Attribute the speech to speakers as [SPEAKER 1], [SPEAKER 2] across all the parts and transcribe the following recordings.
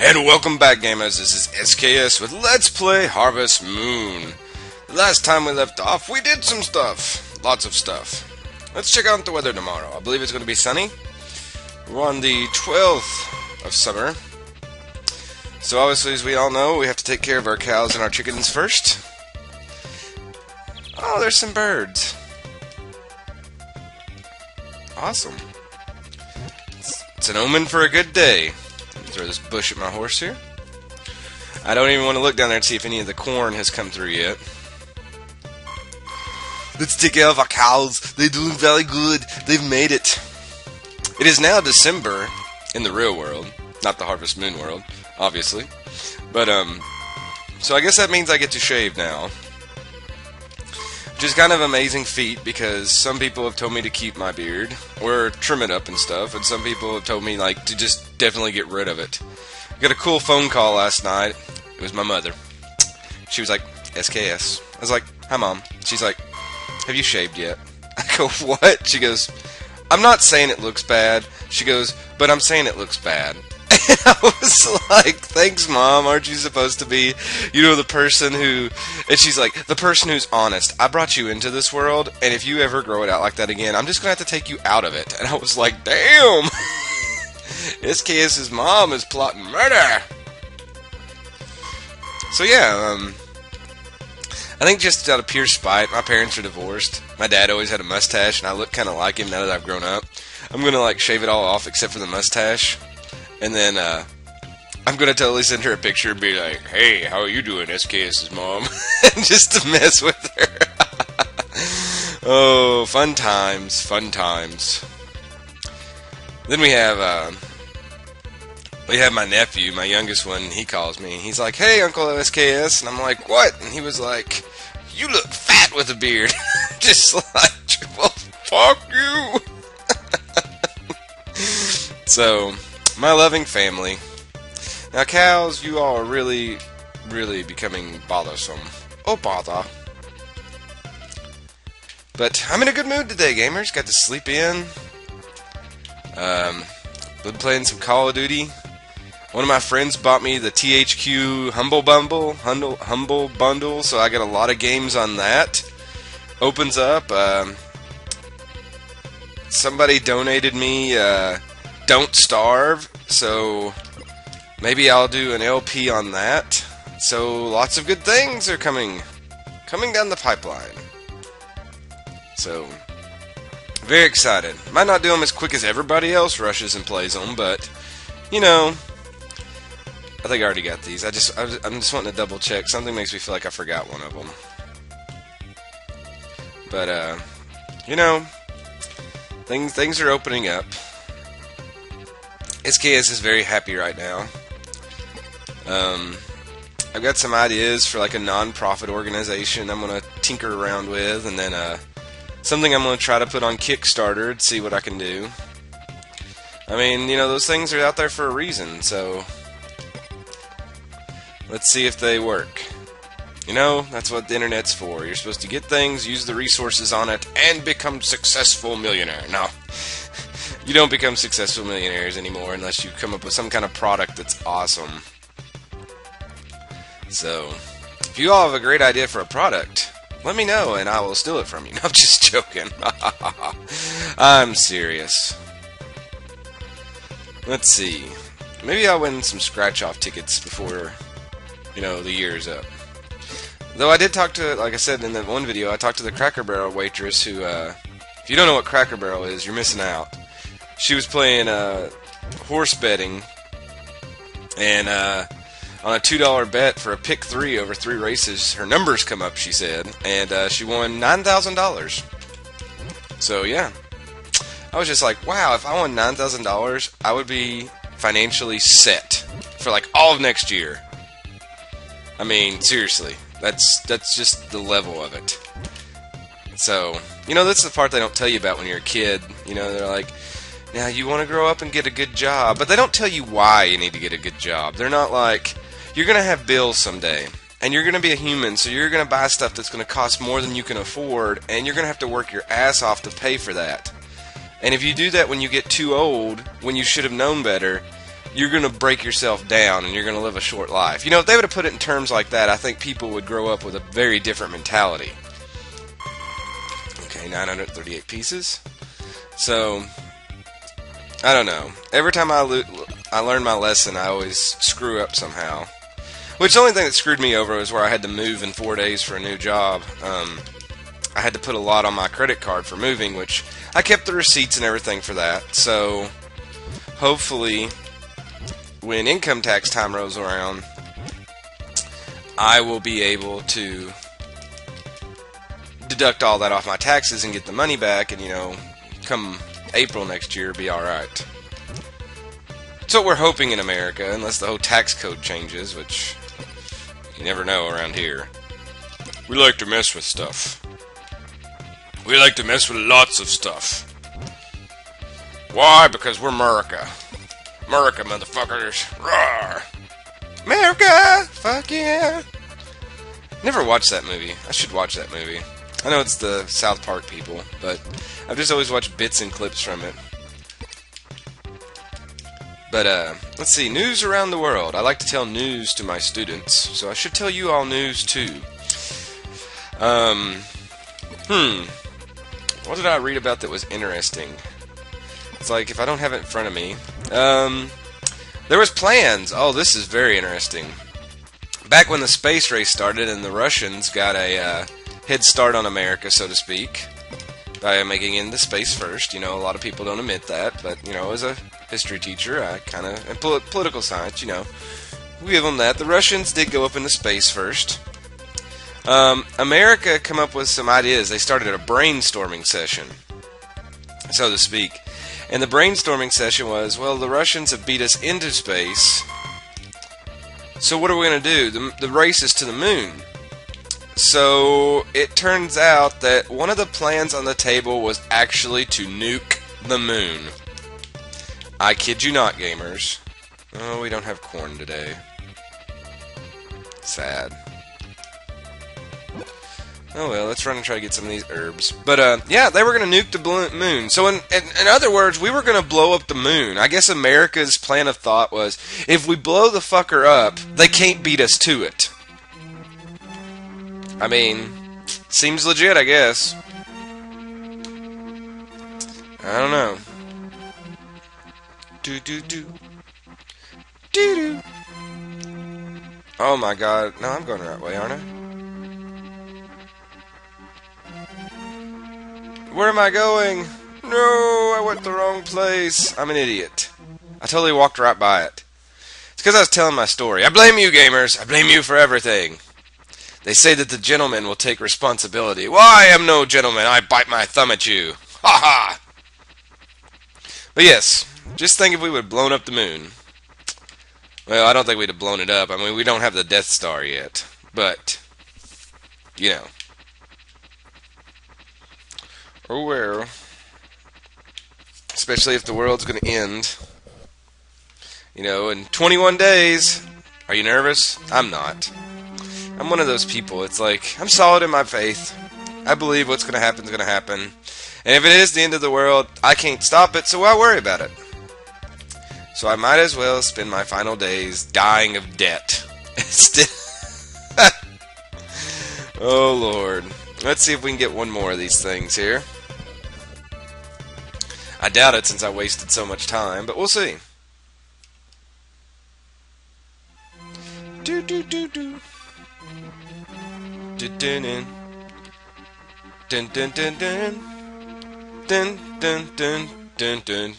[SPEAKER 1] And welcome back, gamers. This is SKS with Let's Play Harvest Moon. The last time we left off, we did some stuff. Lots of stuff. Let's check out the weather tomorrow. I believe it's going to be sunny. We're on the 12th of summer. So obviously, as we all know, we have to take care of our cows and our chickens first. Oh, there's some birds. Awesome. It's an omen for a good day. Throw this bush at my horse here. I don't even want to look down there and see if any of the corn has come through yet. Let's take care of our cows. They're doing very good. They've made it. It is now December in the real world, not the Harvest Moon world, obviously. But so I guess that means I get to shave now, which is kind of an amazing feat because some people have told me to keep my beard or trim it up and stuff, and some people have told me like to just definitely get rid of it. I got a cool phone call last night. It was my mother. She was like, SKS. I was like, hi mom. She's like, have you shaved yet? I go, what? She goes, I'm not saying it looks bad. She goes, but I'm saying it looks bad. And I was like, thanks mom, aren't you supposed to be, you know, the person who, and she's like, the person who's honest. I brought you into this world, and if you ever grow it out like that again, I'm just going to have to take you out of it. And I was like, damn, SKS's mom is plotting murder. So yeah, I think just out of pure spite, my parents are divorced. My dad always had a mustache, and I look kind of like him now that I've grown up. I'm going to like shave it all off except for the mustache. And then, I'm gonna totally send her a picture and be like, hey, how are you doing, SKS's mom? And just to mess with her. Oh, fun times, fun times. Then we have my nephew, my youngest one, he calls me. He's like, hey, Uncle SKS. And I'm like, what? And he was like, you look fat with a beard. Just like, well, fuck you. So, my loving family. Now, cows, you all are really, really becoming bothersome. Oh, bother. But I'm in a good mood today, gamers. Got to sleep in. Been playing some Call of Duty. One of my friends bought me the THQ Humble Bundle, so I got a lot of games on that. Opens up. Somebody donated me Don't Starve, so maybe I'll do an LP on that. So lots of good things are coming down the pipeline. So very excited. Might not do them as quick as everybody else rushes and plays them, but you know, I think I already got these. I'm just wanting to double check. Something makes me feel like I forgot one of them. But you know, things are opening up. SKS is very happy right now. I've got some ideas for like a non-profit organization I'm going to tinker around with, and then something I'm going to try to put on Kickstarter to see what I can do. I mean, you know, those things are out there for a reason, so let's see if they work. You know, that's what the internet's for. You're supposed to get things, use the resources on it, and become successful millionaire. No. You don't become successful millionaires anymore unless you come up with some kind of product that's awesome. So, if you all have a great idea for a product, let me know and I will steal it from you. No, I'm just joking. I'm serious. Let's see. Maybe I'll win some scratch-off tickets before, you know, the year is up. Though I did talk to, like I said in that one video, I talked to the Cracker Barrel waitress who, if you don't know what Cracker Barrel is, you're missing out. She was playing horse betting, and on a $2 bet for a pick 3 over 3 races, her numbers come up, she said, and she won $9,000. So yeah, I was just like, wow, if I won $9,000, I would be financially set for like all of next year. I mean, seriously, that's just the level of it. So, you know, that's the part they don't tell you about when you're a kid. You know, they're like, now you want to grow up and get a good job, but they don't tell you why you need to get a good job. They're not like, you're going to have bills someday, and you're going to be a human, so you're going to buy stuff that's going to cost more than you can afford, and you're going to have to work your ass off to pay for that. And if you do that when you get too old, when you should have known better, you're going to break yourself down and you're going to live a short life. You know, if they would have put it in terms like that, I think people would grow up with a very different mentality. Okay, 938 pieces. So, I don't know. Every time I learn my lesson, I always screw up somehow. Which, the only thing that screwed me over was where I had to move in 4 days for a new job. I had to put a lot on my credit card for moving, which I kept the receipts and everything for that. So, hopefully, when income tax time rolls around, I will be able to deduct all that off my taxes and get the money back, and, you know, come April next year, be alright. That's what we're hoping in America, unless the whole tax code changes, which you never know around here. We like to mess with stuff. We like to mess with lots of stuff. Why? Because we're America. America, motherfuckers. Roar! America! Fuck yeah! Never watched that movie. I should watch that movie. I know it's the South Park people, but I've just always watched bits and clips from it. But, let's see. News around the world. I like to tell news to my students, so I should tell you all news, too. What did I read about that was interesting? It's like, if I don't have it in front of me. There was plans. Oh, this is very interesting. Back when the space race started and the Russians got a head start on America, so to speak, by making it into space first. You know, a lot of people don't admit that, but, you know, as a history teacher, I kind of, and political science, you know, we give them that. The Russians did go up into space first. America come up with some ideas. They started a brainstorming session, so to speak. And the brainstorming session was, well, the Russians have beat us into space, so what are we going to do? The race is to the moon. So it turns out that one of the plans on the table was actually to nuke the moon. I kid you not, gamers. Oh, we don't have corn today. Sad. Oh well, let's run and try to get some of these herbs. But, yeah, they were going to nuke the moon. So, in other words, we were going to blow up the moon. I guess America's plan of thought was, if we blow the fucker up, they can't beat us to it. I mean, seems legit, I guess. I don't know. Do-do-do. Do-do. Oh my god. No, I'm going the right way, aren't I? Where am I going? No, I went the wrong place. I'm an idiot. I totally walked right by it. It's because I was telling my story. I blame you, gamers. I blame you for everything. They say that the gentleman will take responsibility. Well, I am no gentleman. I bite my thumb at you. Ha ha! But yes, just think if we would have blown up the moon. Well, I don't think we'd have blown it up. I mean, we don't have the Death Star yet. But, you know. Oh well. Especially if the world's going to end. You know, in 21 days. Are you nervous? I'm not. I'm one of those people. It's like, I'm solid in my faith. I believe what's going to happen is going to happen. And if it is the end of the world, I can't stop it, so why worry about it? So I might as well spend my final days dying of debt. Oh, Lord. Let's see if we can get one more of these things here. I doubt it since I wasted so much time, but we'll see. Do do do do. Dun dun dun dun dun dun dun dun dun dun.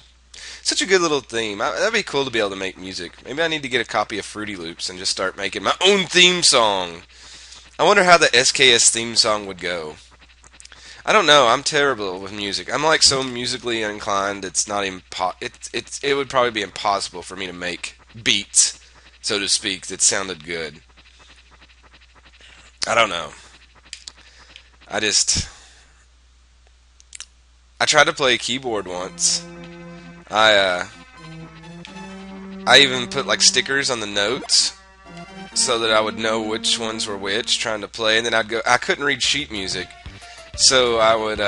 [SPEAKER 1] Such a good little theme. That'd be cool to be able to make music. Maybe I need to get a copy of Fruity Loops and just start making my own theme song. I wonder how the SKS theme song would go. I don't know. I'm terrible with music. I'm like so musically inclined. It's not even it would probably be impossible for me to make beats, so to speak, that sounded good. I don't know. I tried to play a keyboard once. I even put like stickers on the notes so that I would know which ones were which, trying to play, and then I couldn't read sheet music. So I would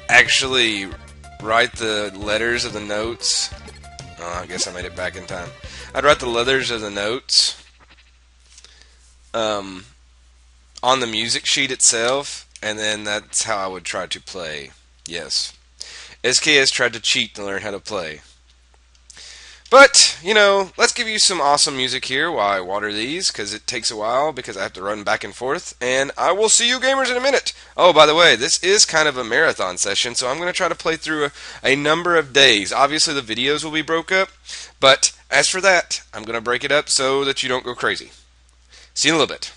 [SPEAKER 1] actually write the letters of the notes Oh, I guess I made it back in time. I'd write the letters of the notes on the music sheet itself, and then that's how I would try to play. Yes. SKS tried to cheat to learn how to play. But, you know, let's give you some awesome music here while I water these, because it takes a while, because I have to run back and forth, and I will see you gamers in a minute. Oh, by the way, this is kind of a marathon session, so I'm going to try to play through a number of days. Obviously, the videos will be broke up, but as for that, I'm going to break it up so that you don't go crazy. See you in a little bit.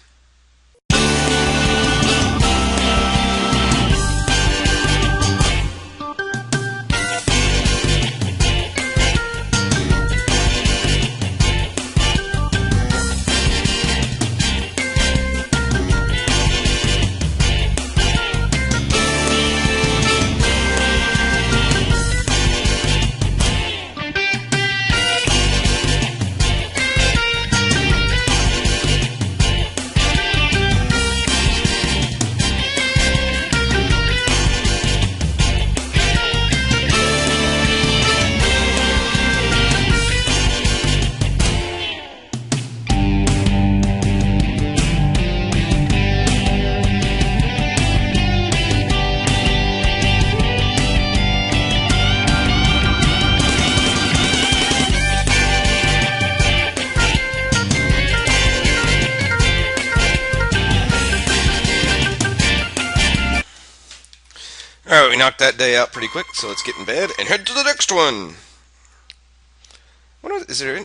[SPEAKER 1] Alright, we knocked that day out pretty quick, so let's get in bed and head to the next one.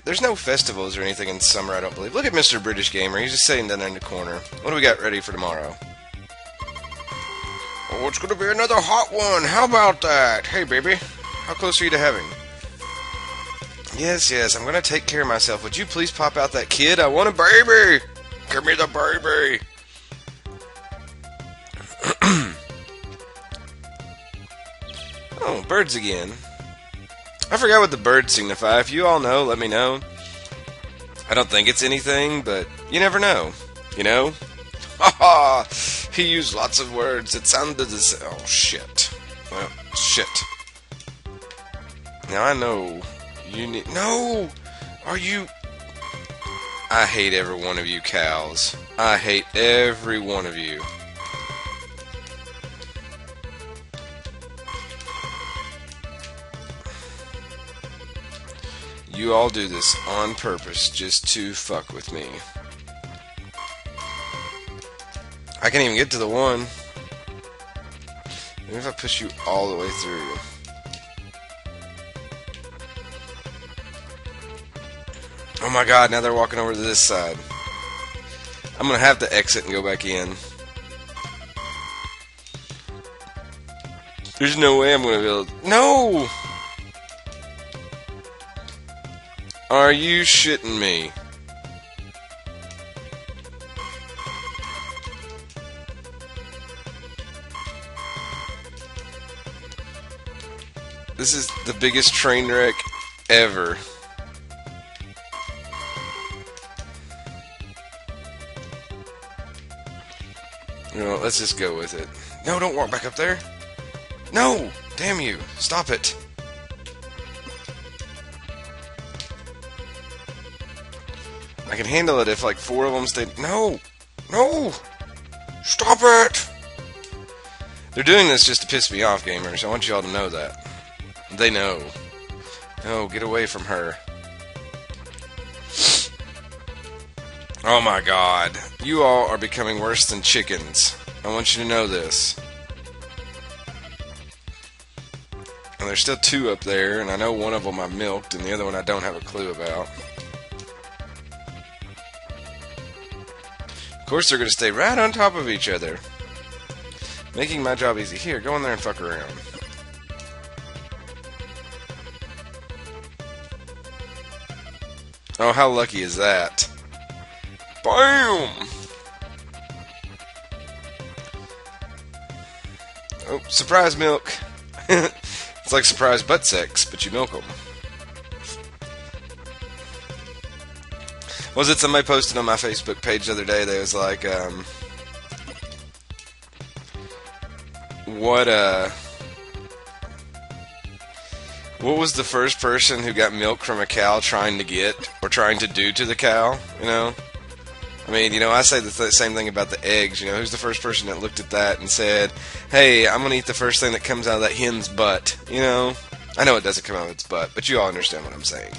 [SPEAKER 1] There's no festivals or anything in summer, I don't believe. Look at Mr. British Gamer. He's just sitting down there in the corner. What do we got ready for tomorrow? Oh, it's going to be another hot one. How about that? Hey, baby. How close are you to having? Yes, I'm going to take care of myself. Would you please pop out that kid? I want a baby. Give me the baby. Oh, birds again. I forgot what the birds signify. If you all know, let me know. I don't think it's anything, but you never know. You know? Haha! He used lots of words. It sounded as... Oh, shit. Well, shit. Now I know you need... No! Are you... I hate every one of you cows. I hate every one of you. You all do this on purpose just to fuck with me. I can't even get to the one. Maybe if I push you all the way through. Oh my god, now they're walking over to this side. I'm gonna have to exit and go back in. There's no way I'm gonna be able to... No! Are you shitting me? This is the biggest train wreck ever. You know, let's just go with it. No, don't walk back up there. No! Damn you. Stop it. I can handle it if like 4 of them stay... No! No! Stop it! They're doing this just to piss me off, gamers. I want you all to know that. They know. No, get away from her. Oh my god. You all are becoming worse than chickens. I want you to know this. And there's still 2 up there, and I know one of them I milked, and the other one I don't have a clue about. Of course they're going to stay right on top of each other. Making my job easy. Here, go in there and fuck around. Oh, how lucky is that? BAM! Oh, surprise milk. It's like surprise butt sex, but you milk them. Was it somebody posted on my Facebook page the other day that was like, What was the first person who got milk from a cow trying to get, or trying to do to the cow, you know? I mean, you know, I say the same thing about the eggs, you know, who's the first person that looked at that and said, hey, I'm going to eat the first thing that comes out of that hen's butt, you know? I know it doesn't come out of its butt, but you all understand what I'm saying.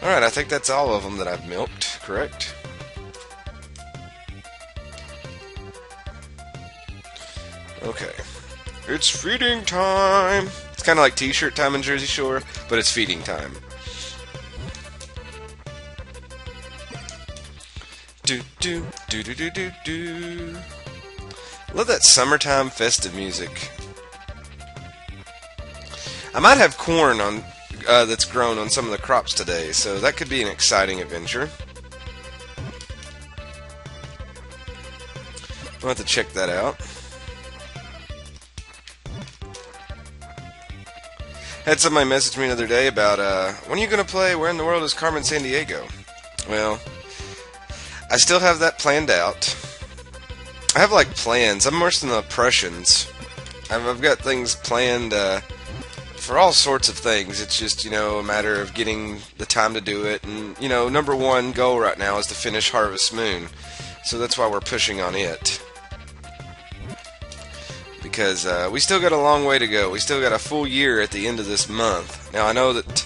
[SPEAKER 1] Alright, I think that's all of them that I've milked, correct? Okay. It's feeding time! It's kind of like t-shirt time in Jersey Shore, but it's feeding time. Do do do do do do do. Love that summertime festive music. I might have corn on that's grown on some of the crops today, so that could be an exciting adventure. I'll have to check that out. Had somebody message me the other day about, when are you going to play Where in the World is Carmen Sandiego? Well, I still have that planned out. I have, like, plans. I'm worse than the Prussians. I've got things planned for all sorts of things. It's just, you know, a matter of getting the time to do it. And, you know, number one goal right now is to finish Harvest Moon. So that's why we're pushing on it. Because we still got a long way to go. We still got a full year at the end of this month. Now, I know that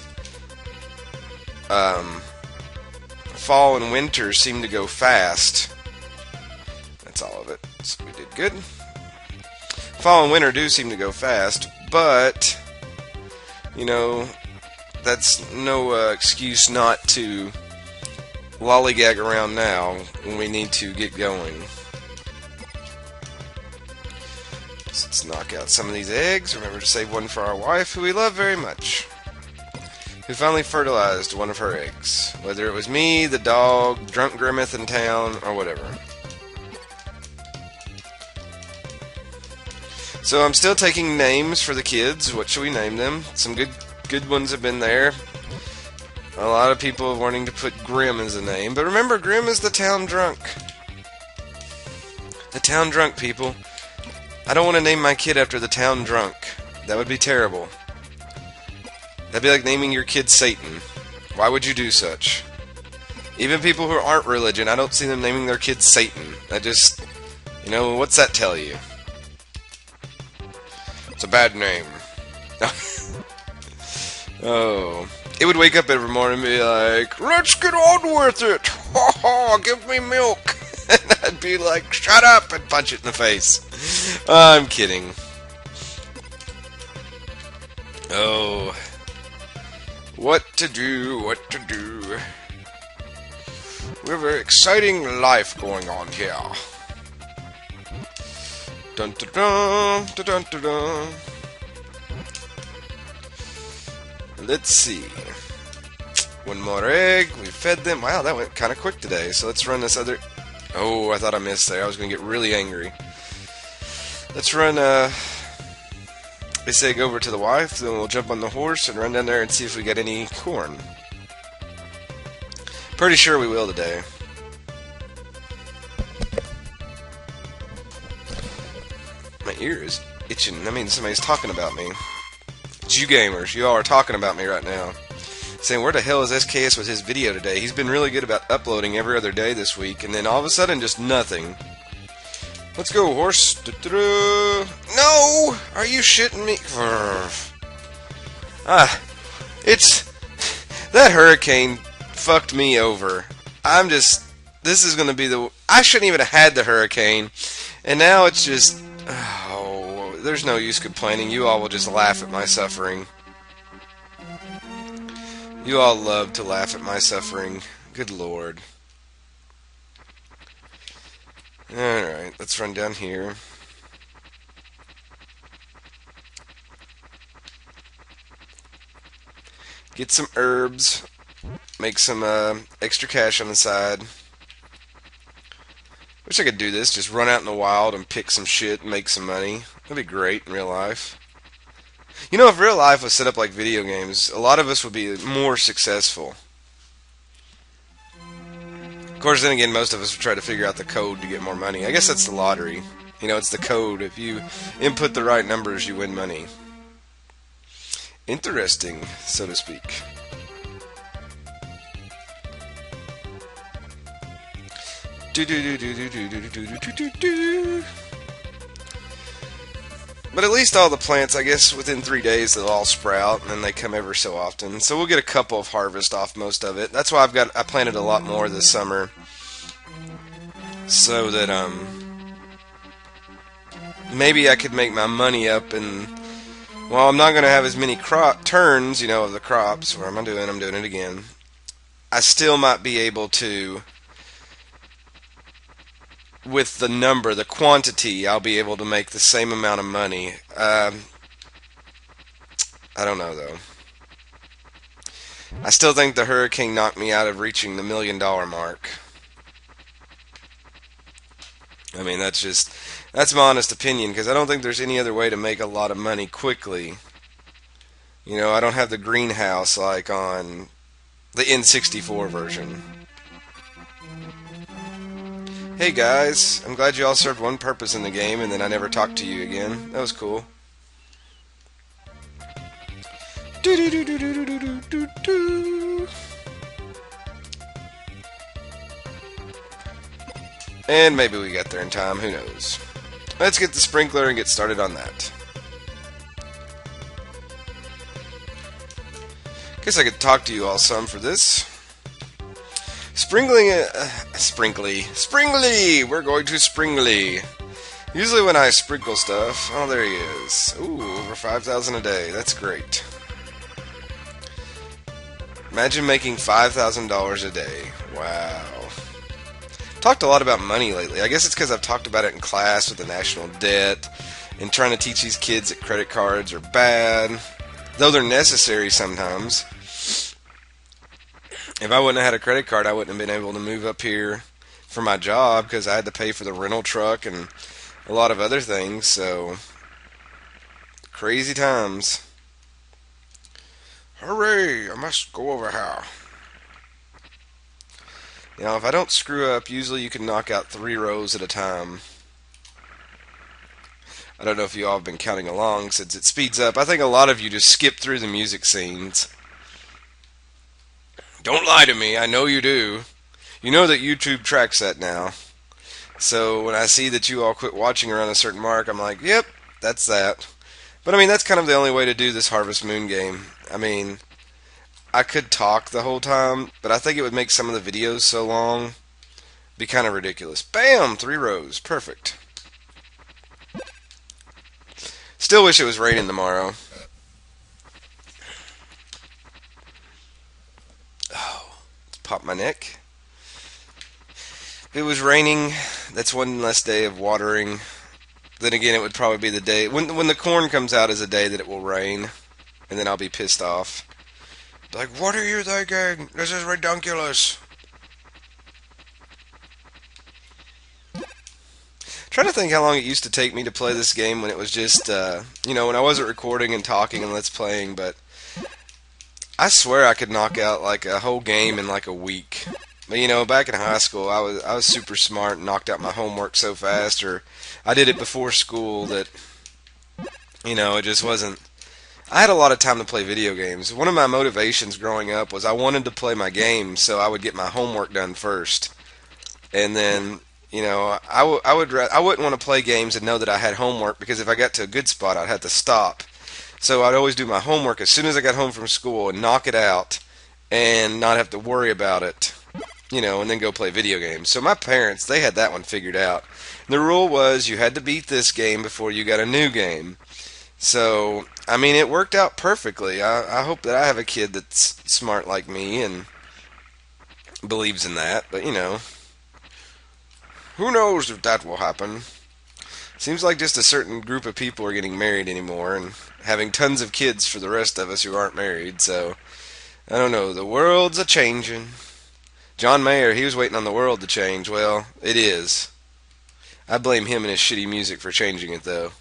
[SPEAKER 1] fall and winter seem to go fast. That's all of it. So we did good. Fall and winter do seem to go fast, but, you know, that's no excuse not to lollygag around now when we need to get going. So let's knock out some of these eggs. Remember to save one for our wife, who we love very much, who finally fertilized one of her eggs. Whether it was me, the dog, drunk Grimmeth in town, or whatever. So I'm still taking names for the kids. What should we name them? Some good ones have been there. A lot of people are wanting to put Grim as a name, but remember, Grim is the town drunk. The town drunk, people. I don't want to name my kid after the town drunk. That would be terrible. That'd be like naming your kid Satan. Why would you do such? Even people who aren't religion, I don't see them naming their kids Satan. I just, you know, what's that tell you? It's a bad name. Oh. It would wake up every morning and be like, let's get on with it! Ha ha, give me milk! And I'd be like, shut up! And punch it in the face. I'm kidding. Oh. What to do, what to do. We have an exciting life going on here. Dun dun dun dun dun dun dun. Let's see. One more egg. We fed them. Wow, that went kind of quick today. So let's run this other... Oh, I thought I missed there. I was going to get really angry. Let's run this egg over to the wife. Then we'll jump on the horse and run down there and see if we get any corn. Pretty sure we will today. My ear is itching. That means somebody's talking about me. It's you gamers. You all are talking about me right now. Saying, where the hell is SKS with his video today? He's been really good about uploading every other day this week, and then all of a sudden, just nothing. Let's go, horse. No! Are you shitting me? That hurricane fucked me over. This is gonna be I shouldn't even have had the hurricane, and now it's just, oh, there's no use complaining. You all will just laugh at my suffering. You all love to laugh at my suffering. Good Lord. Alright, let's run down here. Get some herbs. Make some extra cash on the side. Wish I could do this. Just run out in the wild and pick some shit and make some money. That'd be great in real life. You know, if real life was set up like video games, a lot of us would be more successful. Of course, then again, most of us would try to figure out the code to get more money. I guess that's the lottery. You know, it's the code. If you input the right numbers, you win money. interesting, so to speak. But at least all the plants, I guess, within 3 days they'll all sprout, and then they come ever so often. So we'll get a couple of harvest off most of it. That's why I planted a lot more this summer, so that maybe I could make my money up, and well, I'm not going to have as many turns, of the crops. What am I doing? I'm doing it again. I still might be able to, with the quantity, I'll be able to make the same amount of money. I don't know, though. I still think the hurricane knocked me out of reaching the $1 million mark. I mean, that's my honest opinion, because I don't think there's any other way to make a lot of money quickly. I don't have the greenhouse like on the N64 version. Hey guys, I'm glad you all served one purpose in the game and then I never talked to you again. That was cool. And maybe we got there in time, who knows. Let's get the sprinkler and get started on that. Guess I could talk to you all some for this. Springly, we're going to springly. Usually when I sprinkle stuff, oh, there he is. Ooh, over 5,000 a day. That's great. Imagine making $5,000 a day. Wow. Talked a lot about money lately. I guess it's because I've talked about it in class with the national debt and trying to teach these kids that credit cards are bad, though they're necessary sometimes. If I wouldn't have had a credit card, I wouldn't have been able to move up here for my job because I had to pay for the rental truck and a lot of other things. So, crazy times. Hooray! I must go over here. If I don't screw up, usually you can knock out 3 rows at a time. I don't know if you all have been counting along since it speeds up. I think a lot of you just skip through the music scenes. Don't lie to me, I know you do. You know that YouTube tracks that now. So when I see that you all quit watching around a certain mark, I'm like, yep, that's that. But I mean, that's kind of the only way to do this Harvest Moon game. I mean, I could talk the whole time, but I think it would make some of the videos so long, be kind of ridiculous. Bam! 3 rows. Perfect. Still wish it was raining tomorrow. Pop my neck. If it was raining, that's one less day of watering. Then again, it would probably be the day when the corn comes out is a day that it will rain, and then I'll be pissed off. Like, what are you thinking? This is ridiculous. Trying to think how long it used to take me to play this game when it was just, when I wasn't recording and talking and let's playing, but I swear I could knock out like a whole game in like a week. But back in high school, I was super smart and knocked out my homework so fast, or I did it before school that, it just wasn't. I had a lot of time to play video games. One of my motivations growing up was I wanted to play my games, so I would get my homework done first, and then I wouldn't want to play games and know that I had homework, because if I got to a good spot, I'd have to stop. So I'd always do my homework as soon as I got home from school and knock it out and not have to worry about it, and then go play video games. So my parents, they had that one figured out. The rule was you had to beat this game before you got a new game. So, I mean, it worked out perfectly. I hope that I have a kid that's smart like me and believes in that, but who knows if that will happen. Seems like just a certain group of people are getting married anymore and having tons of kids for the rest of us who aren't married, so I don't know, the world's a-changin'. John Mayer, he was waiting on the world to change. Well, it is. I blame him and his shitty music for changing it, though.